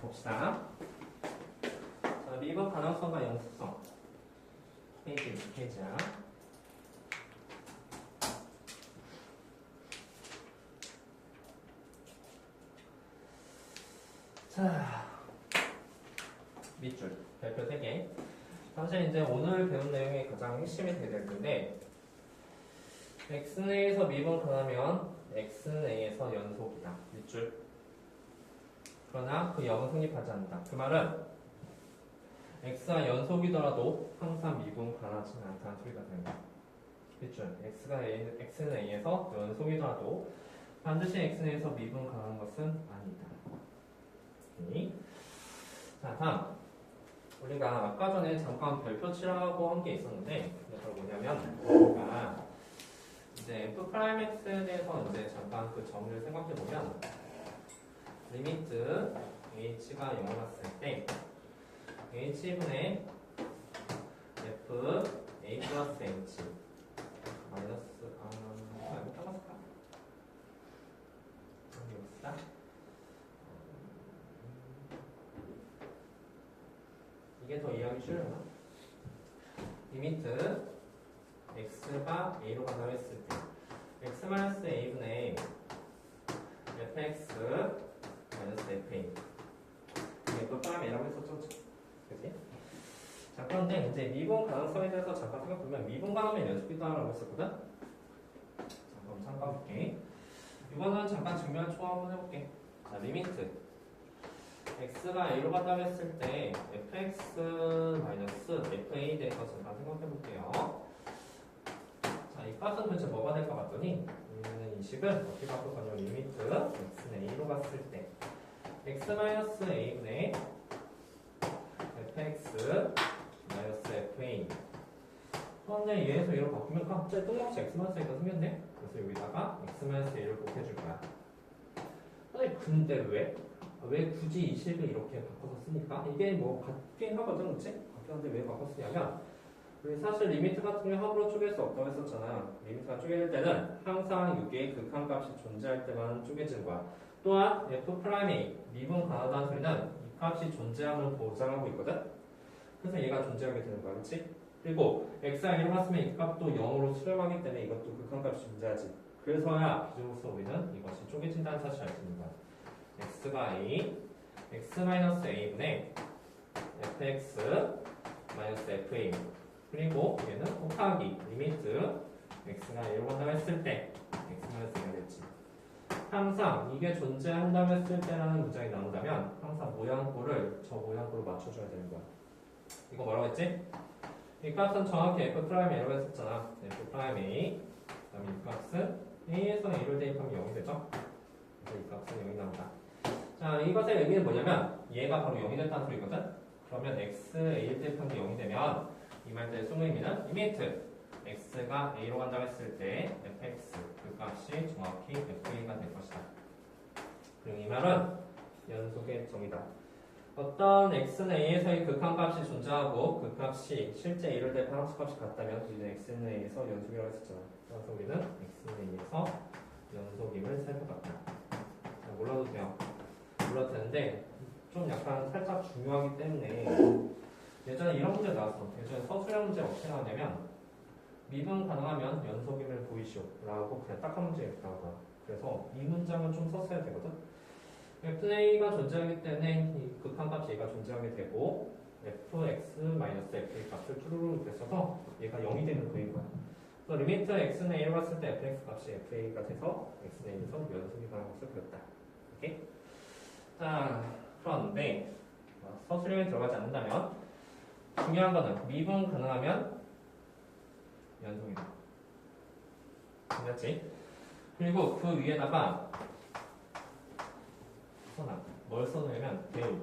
봅시다. 자, 미분 가능성과 연습성. 페이지 6페이지야. 자, 밑줄 별표 3개. 사실 이제 오늘 배운 내용이 가장 핵심이 될 텐데, xn에서 미분 가능하면 xn에서 연속이다. 밑줄. 그러나 그 역은 성립하지 않는다. 그 말은 x가 연속이더라도 항상 미분 가능하지는 않다는 소리가 되는 거야. 밑줄. x가 xn에서 연속이더라도 반드시 xn에서 미분 가능한 것은 아니다. 자, 다음. 우리가 아까 전에 잠깐 별표 칠하고 한 게 있었는데, 그게 뭐냐면, 우리가 이제 f'x에 대해서 이제 잠깐 그 정의를 생각해 보면, 리미트 h가 0을 갔을 때, h분의 f a 플러스 h 마이너스, 이거 따봤을까? 여기 봅시다. 이게 더 이해하기 쉬우려나? 리미트 x가 a로 간다고 했을 때 x-a분의 fx fa 이거 f'a라고 했었죠? 그치? 자, 그런데 이제 미분 가능성에 대해서 잠깐 생각해보면 미분 가능하면 연속이다라고 했었거든? 자, 그럼 참고해볼게. 이거는 잠깐 증명을 한번 해볼게. 자, 리미트 x가 a로 간다고 했을 때 fx-fa에 대해서 잠깐 생각해볼게요. 자, 이 값은 도대체 뭐가 될까 봤더니 이 식을 어떻게 바꿀 거냐면 리미트 x는 a로 갔을 때 x-a분의 fx-fa 그런데 얘에서 얘로 바꾸면 갑자기 뜬금없이 x-a가 생겼네? 그래서 여기다가 x-a를 곱해줄 거야. 근데 왜 굳이 이 식을 이렇게 바꿔서 쓰니까? 이게 뭐 같긴 하거든, 그치? 같긴 한데 왜 바꿨으냐면 우리 사실 리미트 같은 경우 함부로 쪼갤 수 없다고 했었잖아. 리미트가 쪼개질 때는 항상 이게 극한값이 존재할 때만 쪼개지는 거야. 또한 f'A 미분 가능하다는 소리는 이 값이 존재함을 보장하고 있거든? 그래서 얘가 존재하게 되는 거야, 그치? 그리고 x가 1로 갔으면 이 값도 0으로 수렴하기 때문에 이것도 극한값이 존재하지. 그래서야 비로소 우리는 이것이 쪼개진다는 사실을 알 수 있는 거야. x가 a, x-a분의 fx-fa 그리고 얘는 곱하기 리미트 x가 1로 간다고 했을 때 x-a가 됐지. 항상 이게 존재한다고 했을 때라는 문장이 나온다면 항상 모양꼴을 저 모양꼴로 맞춰줘야 되는 거야. 이거 뭐라고 했지? 이 값은 정확히 f'a라고 했었잖아. f'a 그 다음에 이 값은 a에서 a를 대입하면 0이 되죠? 그래서 이 값은 0이 나온다. 자, 이것의 의미는 뭐냐면 얘가 바로 0이 됐다는 소리거든? 그러면 x, a를 대입한 게 0이 되면 이 말의 숨은 의미는 리미트 x가 a로 간다고 했을 때 fx 그 값이 정확히 fa가 될 것이다. 그리고 이 말은 연속의 정의다. 어떤 x는 a에서의 극한값이 존재하고 그 값이 실제 a를 대입한 함수값이 같다면 우리는 x는 a에서 연속이라고 했었잖아. 그래서 우리는 x는 a에서 연속임을 살펴봤다. 자, 몰라도 돼요. 몰라도 되는데 좀 약간 살짝 중요하기 때문에 예전에 이런 문제 나왔어. 예전에 서술형 문제 어떻게 나왔냐면 미분 가능하면 연속임을 보이시오 라고 그냥 딱 한 문제 이렇게 나오더라. 그래서 이 문장은 좀 썼어야 되거든. fA가 존재하기 때문에 이 극한값이 얘가 존재하게 되고 fx-fa 값을 쭈루루 이렇게 써서 얘가 0이 되는 그인 거야. 그래서 리미트 x는 a로 갔을 때 fx 값이 fa가 돼서 x는 a에서 연속이 가는 것을 그렸다. 오케이? 자, 그런데 서술형에 들어가지 않는다면 중요한 거는 미분 가능하면 연속이다. 맞지? 그리고 그 위에다가 뭘 써놓으면 배우.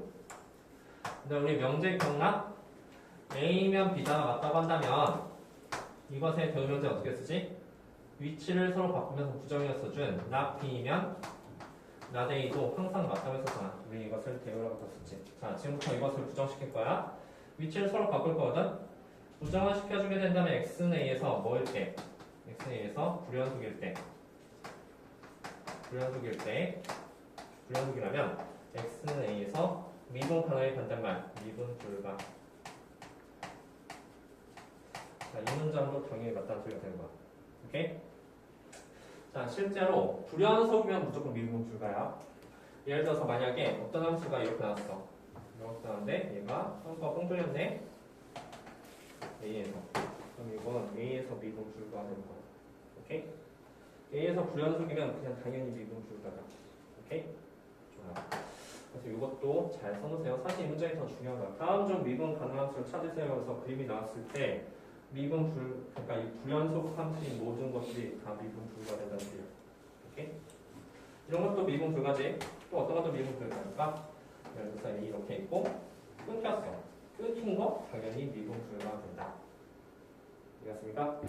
근데 우리 명제 기억나? A면 B가 맞다고 한다면 이것의 배우 명제 어떻게 쓰지? 위치를 서로 바꾸면서 부정이었어준 not B면 not A도 항상 맞다고 했었잖아. 우리 이것을 배우라고 썼지. 자, 지금부터 이것을 부정시킬 거야. 위치를 서로 바꿀 거거든? 부정을 시켜주게 된다면 X는 A에서 뭐일 때? X는 A에서 불연속일 때. 불연속이라면 X는 A에서 미분 가능의 반대말 미분 불가. 자, 이 문장도 당연히 맞다는 소리가 되는 거야. 오케이? 자, 실제로 불연속이면 무조건 미분 불가야. 예를 들어서 만약에 어떤 함수가 이렇게 나왔어. 이렇게 나왔는데 얘가 함수가 뻥 뚫렸네. A에서. 그럼 이건 A에서 미분 불가가 되는 거야. 오케이? A에서 불연속이면 그냥 당연히 미분 불가다. 오케이? 좋아요. 그래서 이것도 잘 써놓으세요. 사실 이 문장이 더 중요한 거야. 다음 중 미분 가능한 함수를 찾으세요. 그래서 그림이 나왔을 때 그러니까 이 불연속 함수인 모든 것들이 다 미분 불가 된다는 소리야. 오케이? 이런 것도 미분 불가지. 또 어떤 것도 미분 불가니까 예를 들어서 이렇게 있고 끊겼어. 끊긴 거 당연히 미분 불가가 된다. 이해갔습니까?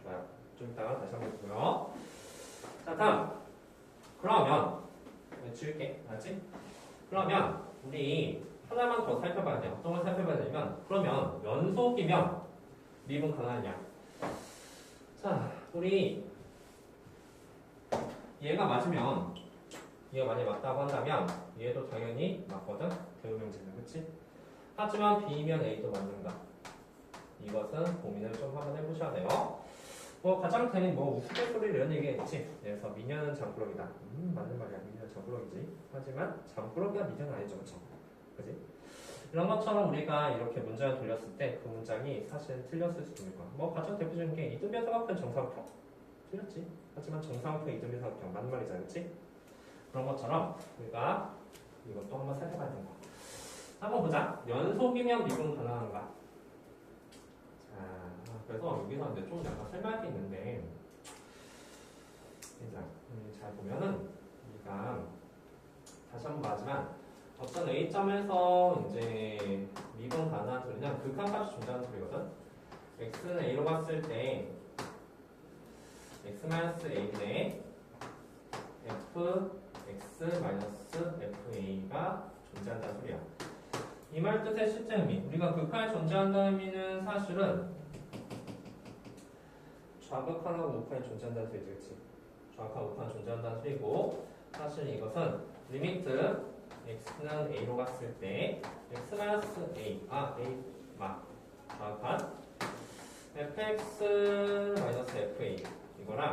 좋아요. 좀 이따가 다시 한번 보고요. 자, 다음. 그러면 지울게. 알았지? 그러면 우리 하나만 더 살펴봐야 돼요. 어떤 걸 살펴봐야 되냐면 그러면 연속이면 미분 가능하냐? 자, 우리 얘가 맞으면 얘가 만약에 맞다고 한다면 얘도 당연히 맞거든? 대우명제는 그치? 하지만 B면 A도 맞는다. 이것은 고민을 좀 한번 해보셔야 돼요. 뭐 가장 당연히 뭐 우스갯소리를 이런 얘기했지. 그래서 미녀는 장꾸러기다. 맞는 말이야. 미녀는 장꾸러기지. 하지만 장꾸러기가 미녀는 아니죠. 그쵸? 그치? 이런 것처럼 우리가 이렇게 문장을 돌렸을 때 그 문장이 사실은 틀렸을 수도 있는 거야. 뭐 가장 대표적인 게 이등변 삼각형 정사각형 틀렸지. 하지만 정사각형 이등변 삼각형 맞는 말이잖아, 그렇지? 그런 것처럼 우리가 이것도 한번 살펴봐야 되는 거야. 한번 보자. 연속이면 미분 가능한가? 자, 그래서 여기서 이제 좀 약간 설명할 게 있는데, 잘 보면은 우리가 다시 한번 말하지만. 어떤 A점에서 이제 미분 가능한 소리는 극한값이 존재하는 소리거든. x는 A로 갔을 때 x-a분의 fx-fa가 존재한다는 소리야. 이 말 뜻의 실제 의미. 우리가 극한에 존재한다는 의미는 사실은 좌극한하고 우극한이 존재한다는 소리지, 그치? 좌극한, 우극한 존재한다는 소리고, 사실 이것은 리미트 x는 a로 갔을 때 x-a, a 좌극한 fx-fa 이거랑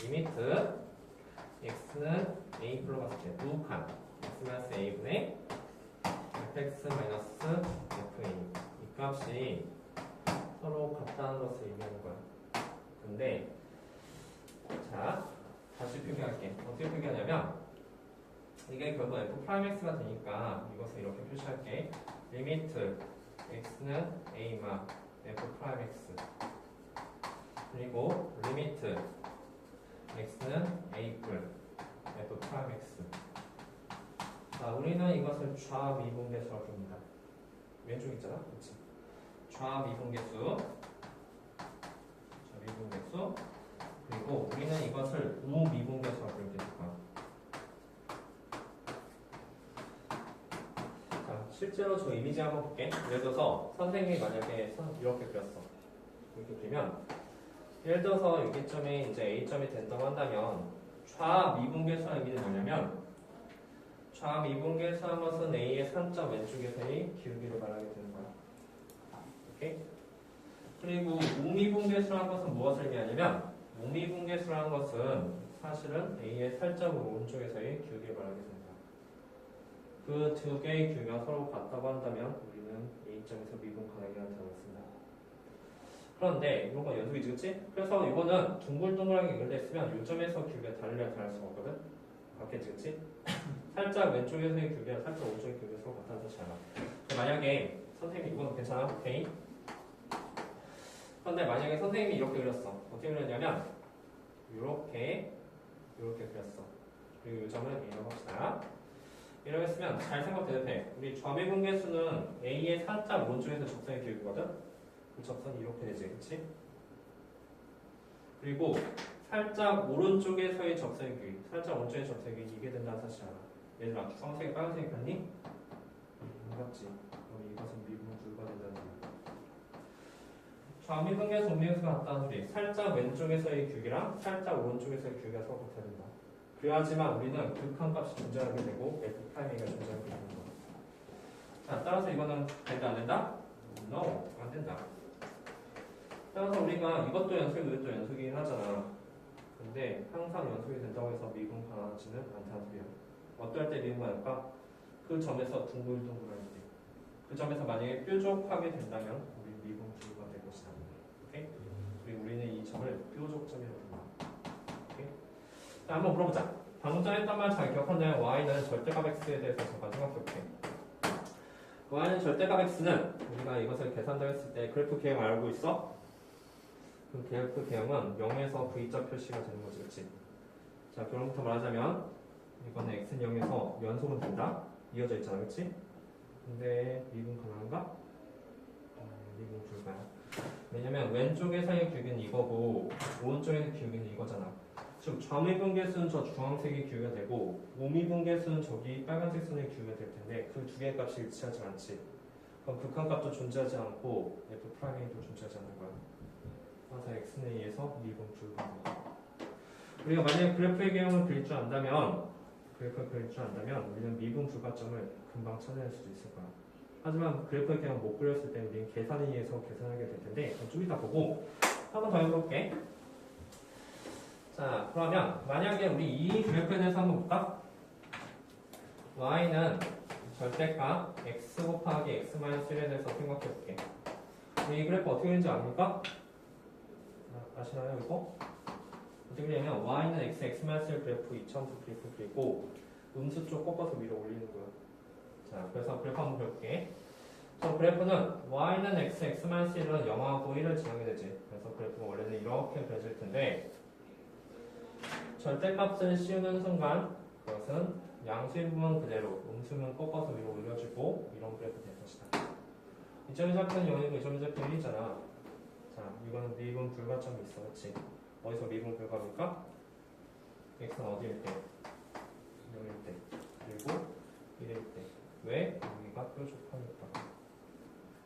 리미트 x는 a로 갔을 때 우극한 x-a분의 fx-fa 이 값이 서로 같다는 것을 의미하는 거야. 근데 자, 다시 표기할게. 어떻게 표기하냐면 이게 결국 f'x가 되니까 이것을 이렇게 표시할게. 리미트 x는 a f'x 그리고 리미트 x는 a f'x. 자, 우리는 이것을 좌미분계수라고 부릅니다. 왼쪽 있잖아, 그렇지? 좌미분계수, 그리고 우리는 이것을 우미분계수라고 부르게 될 거야. 실제로 저 이미지 한번 볼게. 예를 들어서 선생님이 만약에 이렇게 그렸어. 이렇게 그리면 예를 들어서 여기점에 이제 A점이 된다고 한다면 좌미분계수의 의미는 뭐냐면 좌미분계수한 것은 A의 3점 왼쪽에서의 기울기를 말하게 되는 거야. 오케이? 그리고 우미분계수라는 것은 무엇을 의미하냐면 우미분계수라는 것은 사실은 A의 살짝으로 오른쪽에서의 기울기를 말하게 되는 거야. 그 두 개의 규가 서로 같다고 한다면 우리는 A점에서 미분 가능이라는 단어를 쓴다. 그런데 이건 연속이지, 그치? 그래서 이거는 둥글둥글하게 연결돼 있으면 요점에서 규가 다르려 다를 수가 없거든? 같겠지, 그치? 살짝 왼쪽에서의 규가 살짝 오른쪽의 규가 서로 같다는 뜻이 알아. 만약에 선생님이 이건 괜찮아? 오케이? 그런데 만약에 선생님이 이렇게 그렸어. 어떻게 그렸냐면 이렇게 그렸어. 그리고 요점을 A라고 합시다. 이라고 했으면 잘 생각해도 돼. 우리 좌미분계수는 A의 살짝 오른쪽에서 적선의 기울기거든? 그 적선이 이렇게 되지, 그치? 그리고 살짝 오른쪽에서의 적선의 기울기, 살짝 오른쪽의 적선의 기울기 이게 된다는 사실 알아. 얘들아, 주황색이 빨간색이 같니? 반갑지? 그럼 이것은 미분 불가 된다는 소리. 좌미분계수, 우미분계수가 같다는 소리. 살짝 왼쪽에서의 기울기랑 살짝 오른쪽에서의 기울기가 서로 같아야 된다. 그래야지만 우리는 극한값이 존재하게 되고 F'A가 존재하게 되는 거야. 자, 따라서 이거는 된다, 안 된다? No, 안 된다. 따라서 우리가 이것도 연속이고 이것도 연속이긴 하잖아. 근데 항상 연속이 된다고 해서 미분 가능하지는 않다는 소리야. 어떨 때 미분 가능할까? 그 점에서 둥글둥글할 때. 그 점에서 만약에 뾰족하게 된다면 우리 미분 분류가 될 것이다. 오케이? 그리고 우리는 이 점을 뾰족점이라고 합니다. 오케이? 자, 한번 물어보자. 방금 전에 했던 말 잘 기억한다면 y는 절대값 x에 대해서 잠깐 생각해볼게. y는 절대값 x는 우리가 이것을 계산한다고 했을 때 그래프 개형 알고 있어? 그 그래프 개형은 0에서 v자 표시가 되는 거지, 그치? 자, 결론부터 말하자면 이거는 x는 0에서 연속은 된다? 이어져 있잖아, 그치? 근데 미분 가능한가? 미분 불가야. 왜냐면 왼쪽에서의 기울기는 이거고 오른쪽에서 기울기는 이거잖아. 즉 좌미분계수는 저 주황색의 기울기가 되고 우미분계수는 저기 빨간색 선의 기울기가 될 텐데 그 두 개의 값이 일치하지 않지. 그럼 극한값도 존재하지 않고 F'A도 존재하지 않는 거야. 따라서 x는 a에서 미분 불가다. 우리가 만약에 그래프의 개형을 그릴 줄 안다면 우리는 미분 불가점을 금방 찾아낼 수도 있을 거야. 하지만 그래프의 개형 못 그렸을 때 우리는 계산에 의해서 계산하게 될 텐데 그건 좀 이따 보고 한 번 더 해볼게. 자, 그러면 만약에 우리 이 그래프에 대해서 한번 볼까? y는 절대값 x 곱하기 x-1에 대해서 생각해볼게. 이 그래프 어떻게 그리는지 압니까? 아시나요 이거? 어떻게 그리냐면 y는 x-1 그래프 2차함수 그래프 그리고 음수 쪽 꺾어서 위로 올리는 거야. 자, 그래서 그래프 한번 볼게. 저 그래프는 y는 x-1은 0하고 1을 지나게 되지. 그래서 그래프가 원래는 이렇게 그려질 텐데 절대값을 씌우는 순간 그것은 양수의 부분 그대로 음수는 꺾어서 위로 올려주고 이런 그래프 될 것이다. 이 점의 좌표는 0이고 이 점의 좌표는 1이잖아. 자, 이거는 미분 불가점이 있어, 그렇지? 어디서 미분 불가입니까? x는 어디일 때? 0일 때 그리고 1일 때. 왜? 여기가 뾰족하니까.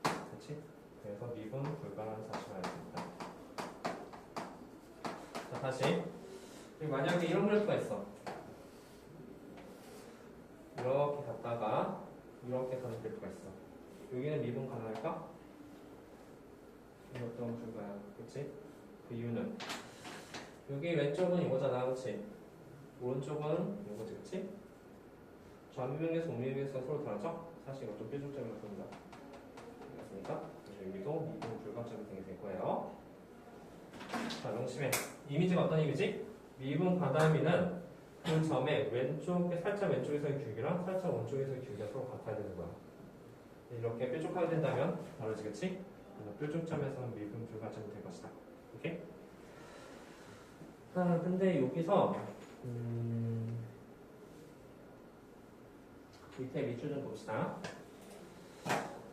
그렇지? 그래서 미분 불가라는 사실을 알 수 있다. 자, 다시. 만약에 이런 그래프가 있어. 이렇게 갔다가 이렇게 가는 그래프가 있어. 여기는 미분 가능할까? 어떤 불가야, 그치? 그 이유는 여기 왼쪽은 이거잖아, 그치? 오른쪽은 이거지, 그치? 좌미분계수, 우미분계수가 서로 다르죠? 사실 이거 좀 뾰족점이라고 봅니다. 알겠습니까? 그래서 여기도 미분 불가점이 되게 될 거예요. 자, 명심해. 이미지가 어떤 이미지? 미분 가다미는 그 점의 왼쪽에 살짝 왼쪽에서의 기울기랑 살짝 오른쪽에서의 기울기가 서로 같아야 되는 거야. 이렇게 뾰족하게 된다면 다르지겠지? 그래서 뾰족점에서는 미분 불가점이 될 것이다. 오케이? 근데 여기서 밑에 밑줄 좀 봅시다.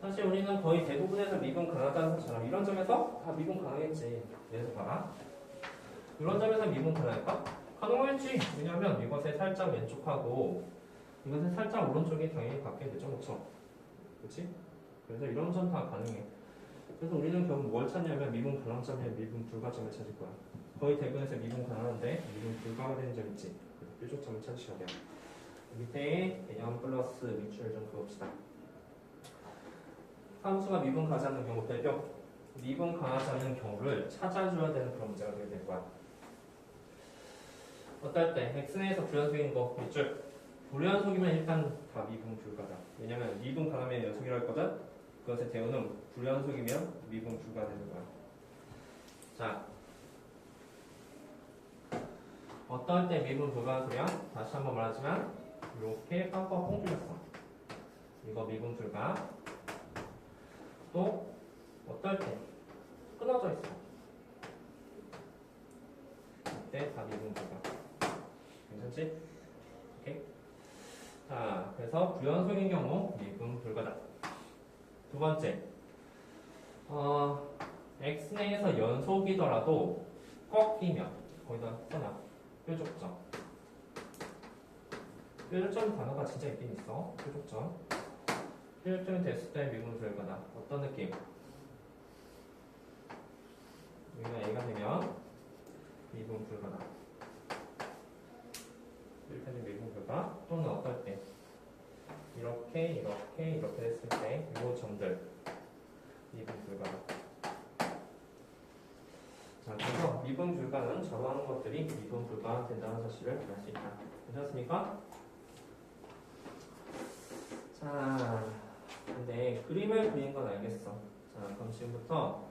사실 우리는 거의 대부분에서 미분 가능하다는 것처럼 이런 점에서 다 미분 가능했지. 얘에서 봐라. 이런 점에서 미분 가능할까? 가능하겠지. 왜냐하면 이것에 살짝 왼쪽하고 이것에 살짝 오른쪽이 당연히 같게 되죠. 그렇죠? 그렇지? 그래서 이런 점 다 가능해. 그래서 우리는 결국 뭘 찾냐면 미분 가능점이나 미분 불가점을 찾을 거야. 거의 대부분에서 미분 가능한데 미분 불가가 되는 점 있지. 그래서 뾰족점을 찾으셔야 돼요. 밑에 개념 플러스 밑줄 좀 그읍시다. 함수가 미분 가지 않는 경우 대표 미분 강하지 않는 경우를 찾아줘야 되는 그런 문제가 되게 될 거야. 어떨 때 x내에서 불연속인 거 밑줄 불연속이면 일단 다 미분 불가다. 왜냐면 미분 가능하면 연속이라고 했거든. 그것의 대우는 불연속이면 미분 불가 되는 거야. 자, 어떨 때 미분 불가한 소리야? 다시 한번 말하지만 이렇게 빵빵 뻥 뚫렸어. 이거 미분 불가. 또 어떨 때 끊어져 있어. 이때 다 미분 불가. 괜찮지? 오케이. 자, 그래서 불연속인 경우 미분 불가다. 두 번째, x내에서 연속이더라도 꺾이면 거기다 써놔. 뾰족점. 뾰족점 단어가 진짜 있긴 있어. 뾰족점. 뾰족점이 됐을 때 미분 불가다. 어떤 느낌? 여기가 a가 되면 미분 불가다. 이렇게 되면 미분 불가. 또는 어떨 때? 이렇게 이렇게 됐을 때 이 점들 미분 불가다. 자, 그래서 미분 불가는 저러한 것들이 미분 불가된다는 사실을 알 수 있다. 괜찮습니까? 자, 근데 그림을 그린 건 알겠어. 자, 그럼 지금부터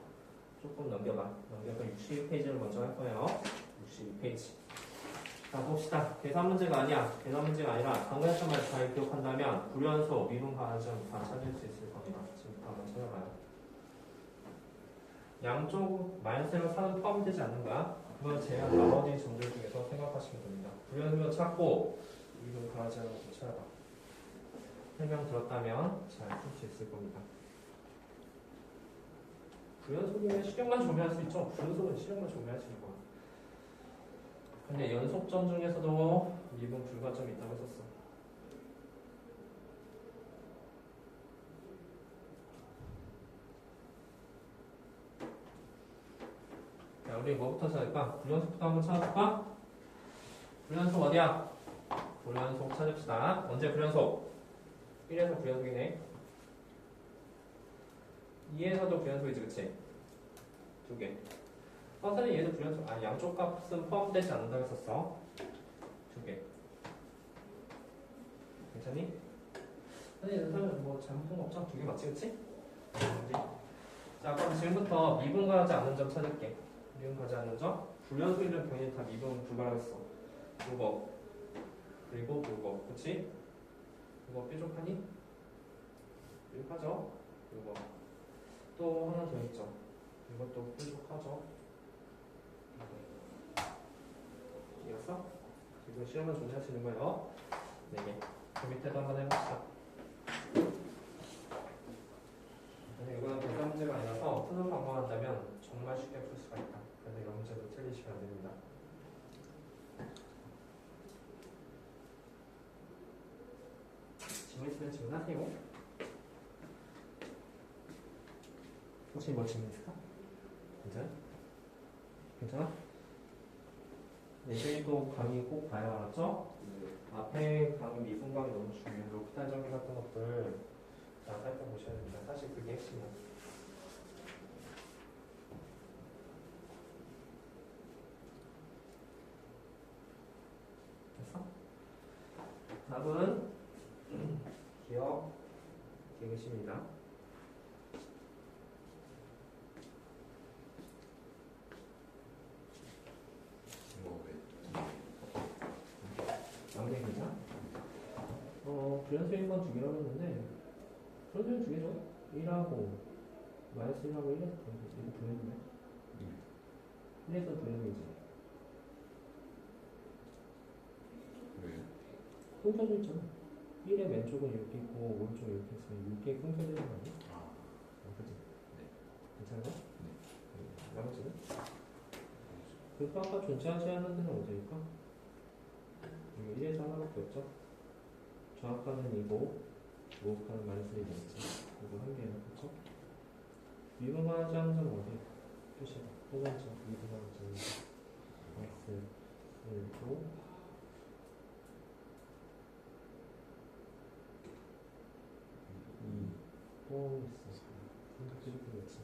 조금 넘겨봐. 62페이지를 먼저 할 거예요. 62페이지. 자, 봅시다. 계산 문제가 아니야. 계산 문제가 아니라 관계점을 잘 기억한다면 불연소, 미분 가능점 다 찾을 수 있을 겁니다. 지금부터 한번 찾아봐요. 양쪽 마이너스로 3은 포함되지 않는 거야. 그걸 제한 나머지 점들 중에서 생각하시면 됩니다. 불연소를 찾고 미분 가능점을 찾아봐. 설명 들었다면 잘 풀 수 있을 겁니다. 불연속이면 실력만 조회할 수 있죠. 불연속은 실력만 조회할 수 있는 거야. 근데 연속점 중에서도 미분 불가점이 있다고 했었어. 자, 우리 뭐부터 찾을까? 불연속부터 한번 찾아볼까? 불연속 어디야? 불연속 찾읍시다. 언제 불연속? 1에서 불연속이네. 2에서도 불연속이지, 그치? 2개. 선생님 얘도 불연속, 양쪽 값은 포함되지 않는다고 했었어. 2개. 괜찮니? 선생님 뭐 잘못한 거 없죠? 2개 맞지, 그치? 자, 그럼 지금부터 미분 가지 않는 점 찾을게. 미분 가지 않는 점. 불연속이라는 병이 다 미분 불가라고 했어. 요거. 그리고 요거. 그치? 이거 뾰족하니? 뾰족하죠? 이거 또 하나 더 있죠. 이것도 뾰족하죠? 이겼어? 지금 시험을 준비하시는 거예요. 4개. 그 밑에도 한번 해봅시다. 이거는 계산 문제가 아니라서 푸는 방법 한다면 정말 쉽게 풀 수가 있다. 그래서 이런 문제도 틀리시면 안 됩니다. 질문 있으면 질문하세요. 혹시 뭐 질문 있을까? 괜찮아? 괜찮아? 내일도 강의 꼭 봐야 알았죠? 앞에 강의 미분 강의 너무 중요해요. 로피탈 전개 같은 것들 다 살펴보셔야 됩니다. 사실 그게 핵심이에요. 됐어? 답은 기억 기억이십니다. 양대 괜찮아? 불연수인 건 2개라고 했는데 불연수인 2개죠? 1하고 마이너스 1하고 1에서 이거 불연수네. 1에서 불연수이지. 왜? 통편수 있잖아. 1의 왼쪽은 이렇게 있고 오른쪽은 이렇게 있으면 6개의 통편되는 거 아니야? 그치? 네. 괜찮아? 네. 나머지는? 그래서 아까 존재하지 않는 데는 어디일까? 여기 1에서 하나밖에 없죠? 정확하는 이고 무혹하는 마이너스 1이 있지. 이거 한 개예요. 그쵸? 미분하지 않는 점은 어디? 표시다. 또는 점, 미분하는 점은 마이너스 1고 2 또 있어. 선택지를 그렸지.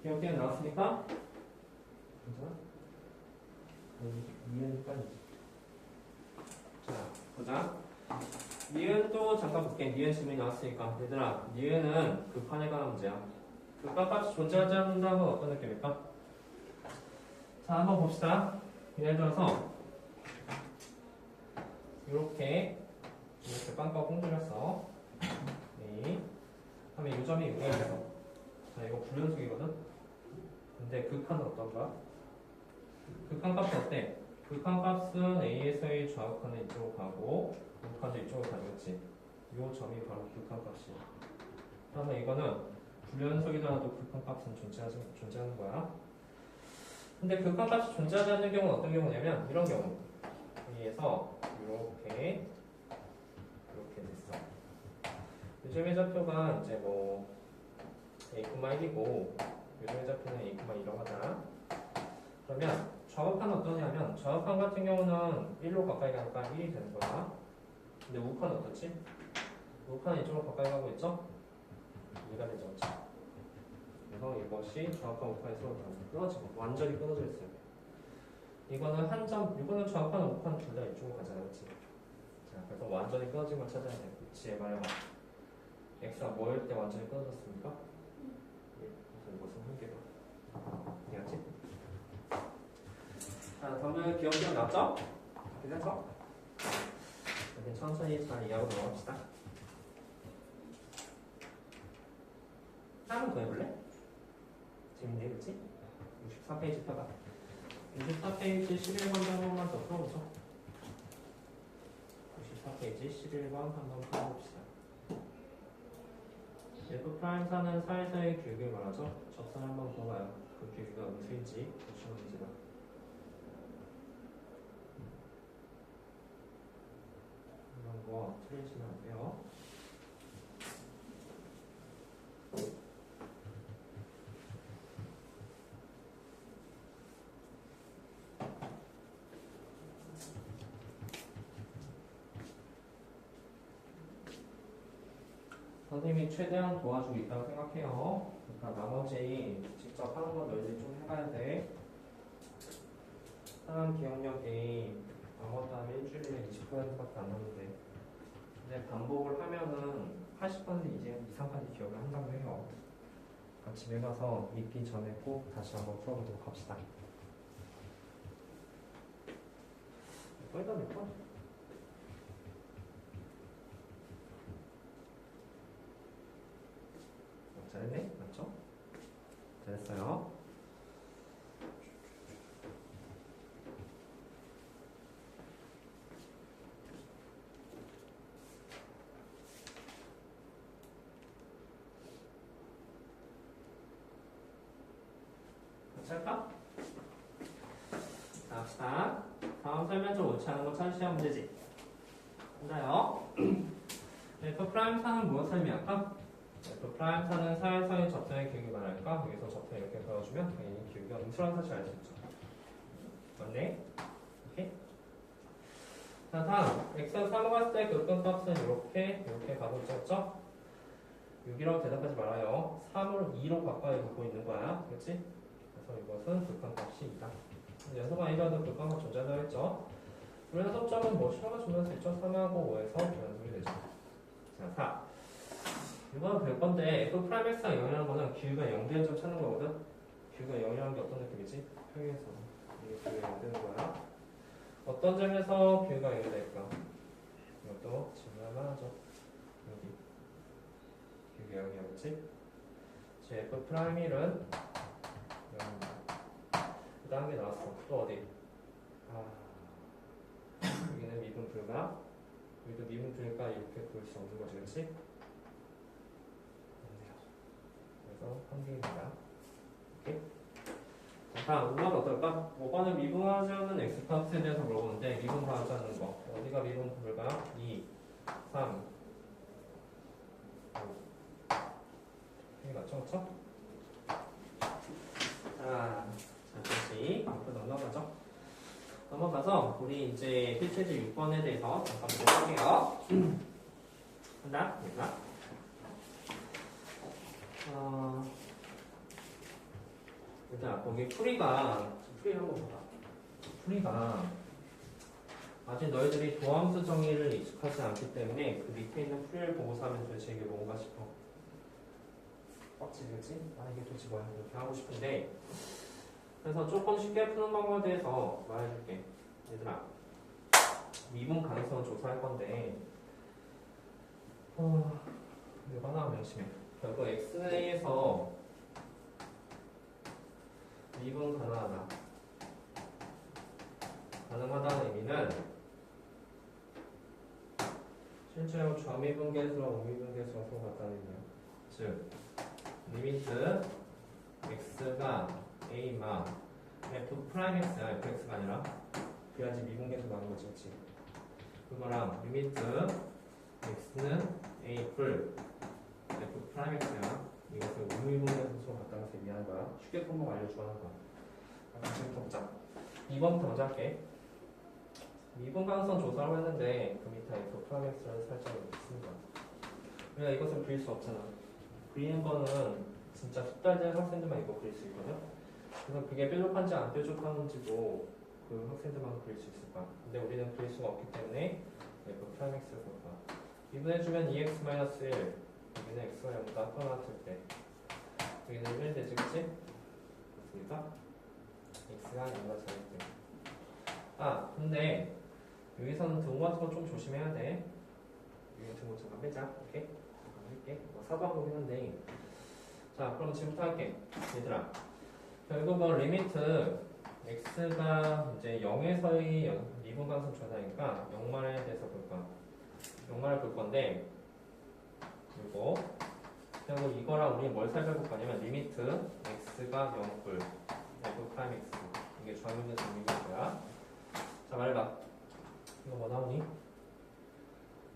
기억이 나왔습니까? 괜찮아? 니은까지. 자, 보자. 니은도 잠깐 볼게. 니은 질문이 나왔으니까. 얘들아, 니은은 극한에 관한 문제야. 극한값이 존재하지 않는다는 건 어떤 느낌일까? 자, 한번 봅시다. 예를 들어서 이렇게 빵빵 공들였어. 네. 하면 이 점이 6이에요. 자, 이거 불연속이거든? 근데 극한은 어떤가? 극한값은 어때? 극한값은 A에서의 좌극한은 이쪽으로 가고 극한도 이쪽으로 가겠지. 이 점이 바로 극한값이야. 그러면 이거는 불연속이더라도 극한값은 존재하는 거야. 근데 극한값이 존재하지 않는 경우는 어떤 경우냐면 이런 경우. 여기에서 이렇게 됐어. 요즘의 좌표가 이제 뭐 A,1이고 요즘의 좌표는 A,2라고 하자. 그러면 좌극한은 어떠냐면 좌극한 같은 경우는 1로 가까이 가니까 1이 되는 거야. 근데 우칸은 어떻지? 우칸은 이쪽으로 가까이 가고 있죠? 이해가 되죠? 그렇죠? 그래서 이것이 정확한 우칸이 서로 끊어지고 완전히 끊어져 있어요. 이거는 한 점, 이거는 정확한 우칸 둘 다 이쪽으로 가잖아요. 그렇지? 자, 그래서 완전히 끊어진 걸 찾아야 돼요. 위치에 말해봐. x가 뭐일 때 완전히 끊어졌습니까? 예, 그래서 이것은 한 개다. 이해하지? 자, 다음은 기억력 났죠? 괜찮죠? 이렇게 천천히 잘 이해하고 넘어갑시다. 한번 더 해볼래? 재밌네, 그치? 64페이지 펴봐. 64페이지 11번 한 번만 더 풀어보죠. 64페이지 11번 한번 풀어봅시다. F'사는 사이사이 길게 말하죠. 접선 한번 더 봐요. 그 길이가 음수인지 무엇인지가. 이런 거 틀리시면 안 돼요. 선생님이 최대한 도와주고 있다고 생각해요. 그러니까 나머지 직접 하는 거 너희들이 좀 해봐야 돼. 사람 기억력이 아무것도 하면 일주일에 20%밖에 안 나는데 근데 반복을 하면은 80% 이제 이상까지 기억을 한다고 해요. 그러니까 집에 가서 믿기 전에 꼭 다시 한번 풀어보도록 합시다. 거기다 몇 번? 잘했네? 맞죠? 잘했어요. 같이 할까? 자, 합시다. 다음 설명서 옳지 않은 거 찾으시면 문제지. 한다요. F'사는 무엇을 의미할까? F'사는 사이사이 접선의 기울기 말할까? 여기서 접선 이렇게 그려주면 당연히 기울기가 음수라는 사실 알 수 있죠. 맞네? 오케이? 자, 다음 X가 3을 갔을 때 극근 값은 이렇게 가고 있었죠? 6이라고 대답하지 말아요. 3을 2로 가까이 갖고 있는 거야. 그렇지? 그래서 이것은 극한 값이 2다. 연속 아니라도 극한 값 존재한다고 했죠? 그래서 속점은 뭐 실험을 주면 수 있죠? 3하고 5에서 변수이 되죠. 자, 4. 이거는 될 건데 F'X가 0이라는 거는 기울기가 0되는 점 찾는 거거든? 기울기가 0이라는 게 어떤 느낌이지? 평에서 이게 기울기가 0 되는 거야. 어떤 점에서 기울기가 0이 될까? 이것도 질문할만 하죠. 여기 기울기가 0이야, 그치? 제 F'X은 0입니다. 그 다음 게 나왔어. 또 어디? 여기는 미분 불가. 여기도 미분 불가 이렇게 그릴 수 없는 거지, 그치? 그래서 한 개입니다. 오케이? 다음 5번 어떨까? 5번은 미분하지 않는 X값에 대해서 물어보는데 미분 가하지 않는 거 어디가 미분 불가요? 2, 3, 5 이게 맞죠? 그쵸? 자, 다시 앞으로 넘어가죠. 넘어가서 우리 이제 필체지 6번에 대해서 잠깐 보도록 할게요. 한다? 됐나? 일단 거기 풀이 한번 봐봐. 풀이가 아직 너희들이 도함수 정의를 익숙하지 않기 때문에 그 밑에 있는 풀이를 보고서 하면 도대체 이게 뭔가 싶어. 빡치지, 그치? 이게 도대체 뭐야? 이렇게 하고 싶은데 그래서 조금 쉽게 푸는 방법에 대해서 말해줄게. 얘들아, 미분 가능성을 조사할 건데 이거 하나 명심해. 결국 X에서 미분 가능하다는 의미는 실제로 좌미분계수와 우미분계수가 서로 같다는 의미야. 즉 리미트 X가 A마 F'X야. Fx가 아니라 그래야지 미분계수가 나는 거지, 그치? 그거랑 리미트 X는 A 풀 F'X야. 이것을 우미분계수 서로 같다는 것을 의미하는 거야. 쉽게 콤보 알려주고 하는 거야. 지금 봅자. 2번부터 먼저 할게. 미분 가능성 조사를 했는데 그 밑에 F 프라임 X라는 살짝을 있습니다. 우리가 이것을 그릴 수 없잖아. 그리는 거는 진짜 숙달된 학생들만 이거 그릴 수 있거든. 그래서 그게 뾰족한지 안 뾰족한지도 그 학생들만 그릴 수 있을 거야. 근데 우리는 그릴 수가 없기 때문에 F 프라임 X를 볼 거야. 미분해주면 2x-1 여기는 x가 0보다 커 나왔을 때 여기는 1 되지, 그치? 맞습니까? x가 0보다 작을 때. 아, 근데 여기서는 등호 같은 거 좀 조심해야 돼. 여기 등호 잠깐 빼자. 오케이? 잠깐 할게. 사도한 한데. 자, 그럼 지금부터 할게. 얘들아. 결국은 리미트 x가 이제 0에서의 미분 가능성 조사니까 0만에 대해서 볼 거야. 0만을 볼 건데, 그리고 이거랑 우리 뭘 살펴볼 거냐면 리미트 x가 0뿔 f 프라임 x 이게 좌변의 정리인 거야. 자, 말해봐. 이거 뭐 나오니?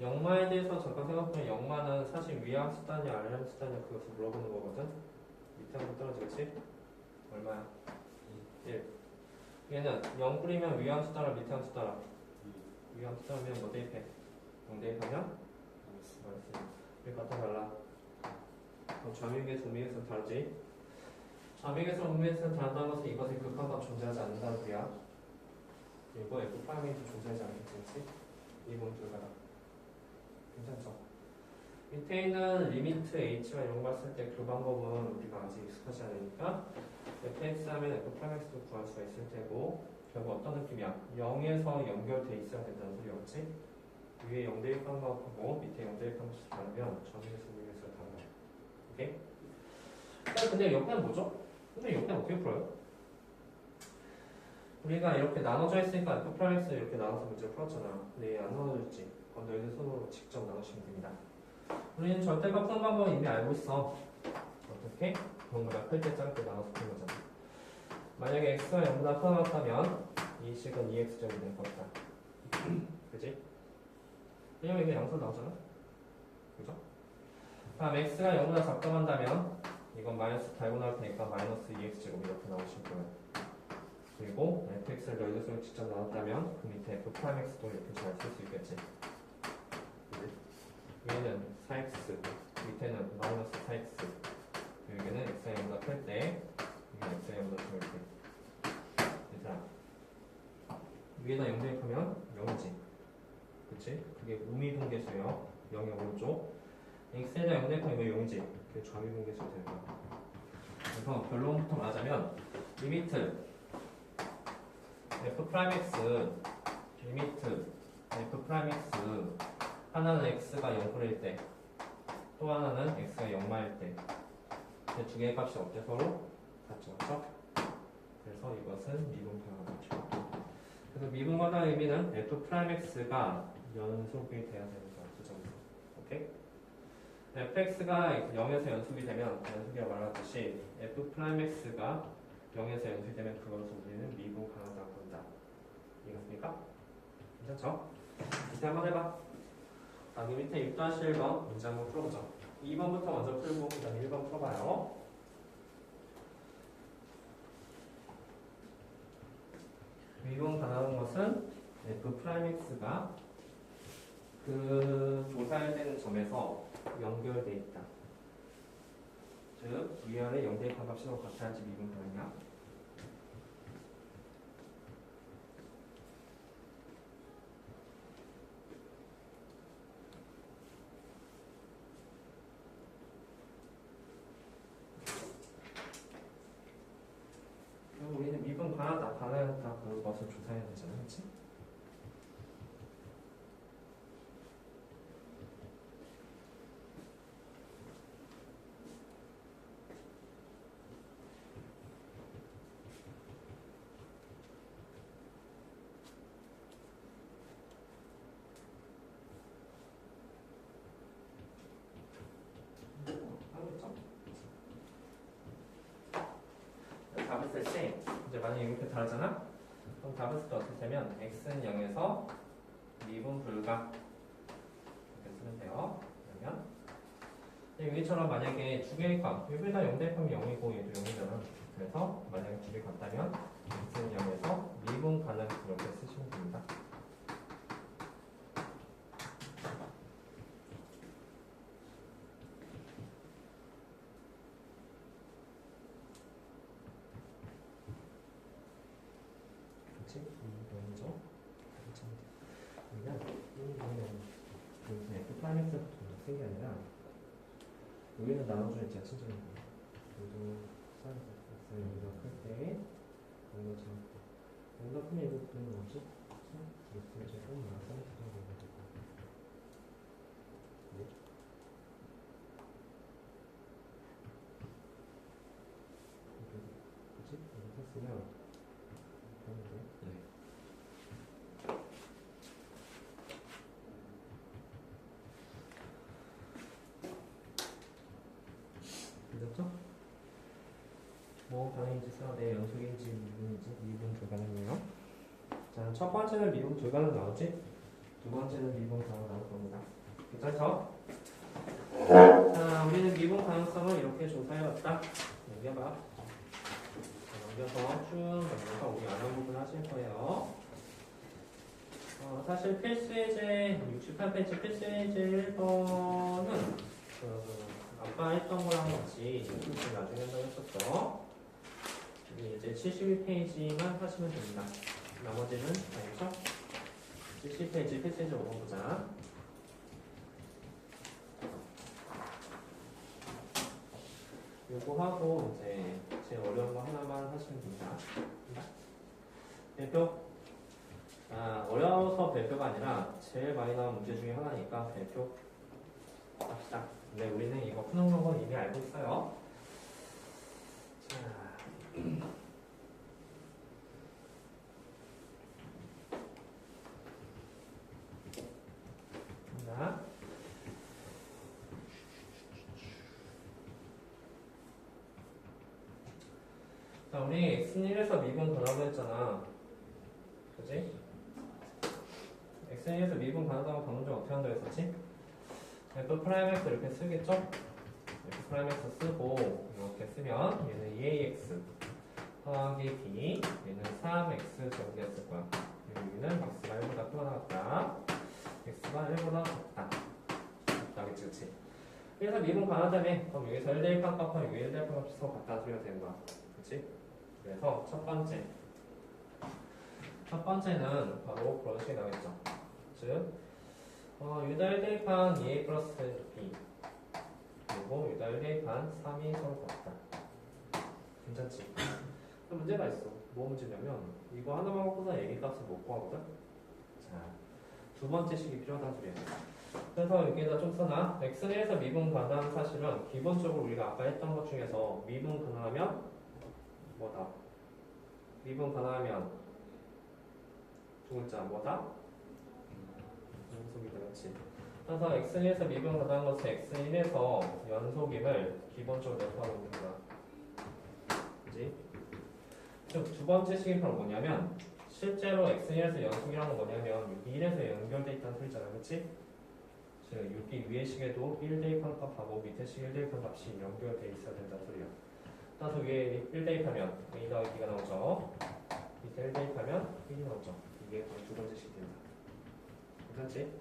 0마에 대해서 잠깐 생각해보면 0마는 사실 위항 수단이야 아래항 수단이야 그것을 물어보는 거거든. 밑에 한번 떨어지겠지? 얼마야? 1. 얘는 0뿔이면 위항 수단이랑 밑에 항 수단이랑 위항 수단이면 뭐 대입해? 0 대입하면? 이거 같아 달라. 좌미계에서 우미계에서 다르지? 좌미계에서 우미계에서 다르다는 것은 이것의 극한값 존재하지 않는다는 소리야. 그리고 F 프라임이 존재하지 않겠지? 이번 결과다. 괜찮죠? 밑에 있는 리미트 H가 이런 거 봤을 때 그 방법은 우리가 아직 익숙하지 않으니까 fx 하면 F 프라임 x도 구할 수가 있을 테고 결국 어떤 느낌이야? 0에서 연결돼 있어야 된다는 소리였지? 위에 0 대입하는 거하고 밑에 0 대입하는 것이 다르면 좌미계에서 우미계에서 다르다. 오케이? 근데 옆에는 뭐죠? 근데 옆에는 어떻게 풀어요? 우리가 이렇게 나눠져 있으니까 F 프라임 X 이렇게 나눠서 문제를 풀었잖아. 근데 얘 안 나눠졌지? 그럼 너희들 손으로 직접 나누시면 됩니다. 우리는 절대값 푸는 방법은 이미 알고 있어. 어떻게? 뭔가 클 때 짧게 나눠서 푸는 거잖아. 만약에 X가 0보다 커 나왔다면 이 식은 2X점이 될 거다. 그지? 왜냐면 이게 양수로 나오잖아. 그죠? 다음 X가 0보다 작동한다면 이건 마이너스 달고 나올 테니까 마이너스 2X제곱 이렇게 나오실 거예요. 그리고 fx를 너희들 손으로 직접 나눴다면 그 밑에 f 프라임 x도 이렇게 잘 쓸 수 있겠지. 위에는 4x, 밑에는 마이너스 4x. 여기는 x가 0보다 클 때, 여기는 x가 0보다 작을 때. 얘들아, 위에다 0 대입하면 0이지. 그치? 그게 우미분계수예요. 0의 오른쪽. x에다 0 대입하면 이거 0이지. 그게 좌미분계수가 되는 거야. 그래서 결론부터 말하자면 리미트 f 프라임 x 리미트 f 프라임 x 하나는 x가 0일 때 또 하나는 x가 0마일 때 두 개의 값이 어때 서로? 같죠, 그렇죠? 그래서 이것은 미분가능하죠. 그래서 미분가능의 의미는 f 프라임 x가 연속이 돼야 되는 거야, 그 점에서. 오케이? fx가 0에서 연속이 되면 연속이라고 말하듯이 f 프라임 x가 0에서 연속이 되면 그것을 우리는 미분가능하다고 한다. 이해갔습니까? 괜찮죠? 밑에 한번 해봐. 여기 밑에 6-1번 문제 한번 풀어보자. 2번부터 먼저 풀고 그 다음에 1번 풀어봐요. 미분 가능한 것은 f 프라임 x가 그 조사되는 점에서 연결돼 있다. 즉 위아래 0 대입한 값이 서로 같아야지 미분 가능이야. 우리는 미분 가능하다, 가능하다 그것을 조사해야 되잖아, 그렇지? 답을 쓸 때 이제 만약에 이렇게 다르잖아? 그럼 답을 쓸 때 어떻게 되면 x는 0에서 미분 불가 이렇게 쓰면 돼요. 그러면 여기처럼 만약에 두 개의 값 여기다 0 대입하면 0이고 얘도 0이잖아. 그래서 만약에 두 개 같다면 x는 0에서 미분 가능 이렇게 쓰시면 됩니다. 프라임 x부터 먼저 쓴 게 아니라 여기는 나눠주는 제가 친절한 거예요. 여기도 사인 x 여기가 클때 여기가 작을 때 여기가 크면 이거 그리는 뭐지? x를 제곱 마이너스 사인 x 정도가 되고 네? 뭐지? 이렇게 했으면 되는데 네. 됐죠? 뭐 반응인지 내 연속인지 미분인지 미분 불가능해요. 자, 첫 번째는 미분 불가능 나오지? 두 번째는 미분 가능 나올 겁니다. 괜찮죠? 자, 우리는 미분 가능성을 이렇게 조사해왔다. 넘겨봐. 넘겨서 쭉 넘겨서 우리 아는 부분 하실 거예요. 사실 필수예제 68페이지 필수예제 1번은 아까 했던 거랑 같이 이렇게 나중에 한다고 했었죠. 이제 71페이지만 하시면 됩니다. 나머지는 알겠죠? 70페이지 필수예제 5번 보자. 요거 하고 이제 제일 어려운 거 하나만 하시면 됩니다. 별표. 어려워서 별표가 아니라 제일 많이 나온 문제 중에 하나니까 별표 합시다. 근데 우리는 이거 푸는 건 이미 알고 있어요. 자. 자, 우리 x1에서 미분 가능하다고 했잖아. 그지? x1에서 미분 가능하다고 방금 전 어떻게 한다고 했었지? f 프라임 x 이렇게 쓰겠죠? f 프라임 x 쓰고 이렇게 쓰면 얘는 2ax 더하기 b 얘는 3x 제곱이 됐을 거야. 여기는 x가 1보다 크거나 같다. x가 1보다 작다. 작다겠지, 그치? 그래서 미분 가능하다며. 그럼 여기서 1 대입한 값과 여기 1 대입한 값이 서로 같다 소리가 되는 거야. 그치? 그래서 첫 번째는 바로 그런 식이 나겠죠. 즉, 유다 1 대입한 2a 플러스 b 그리고 유다 1 대입한 3이 서로 같다. 괜찮지? 문제가 있어. 뭐 문제냐면 이거 하나만 갖고서 얘기 값을 못 구하거든. 자, 두 번째 식이 필요하다는 소리야. 그래서 여기에다 좀 써놔. x1에서 미분 가능한 사실은 기본적으로 우리가 아까 했던 것 중에서 미분 가능하면 뭐다? 미분 가능하면 두 글자 뭐다? 연속이다, 그렇지? 그래서 x1에서 미분 가능한 것은 x1에서 연속임을 기본적으로 내포하고 있는 거야. 그지? 두 번째 식이 바로 뭐냐면 실제로 x1에서 연속이라는 건 뭐냐면 1에서 연결돼 있다는 소리잖아, 그렇지? 즉 여기 위에 식에도 1 대입한 값하고 밑에 식 1 대입한 값이 연결돼 있어야 된다는 소리야. 따라서 위에 1 대입하면 a 더하기 b가 나오죠. 밑에 1 대입하면 1이 나오죠. 이게 두 번째 식이 된다. 괜찮지?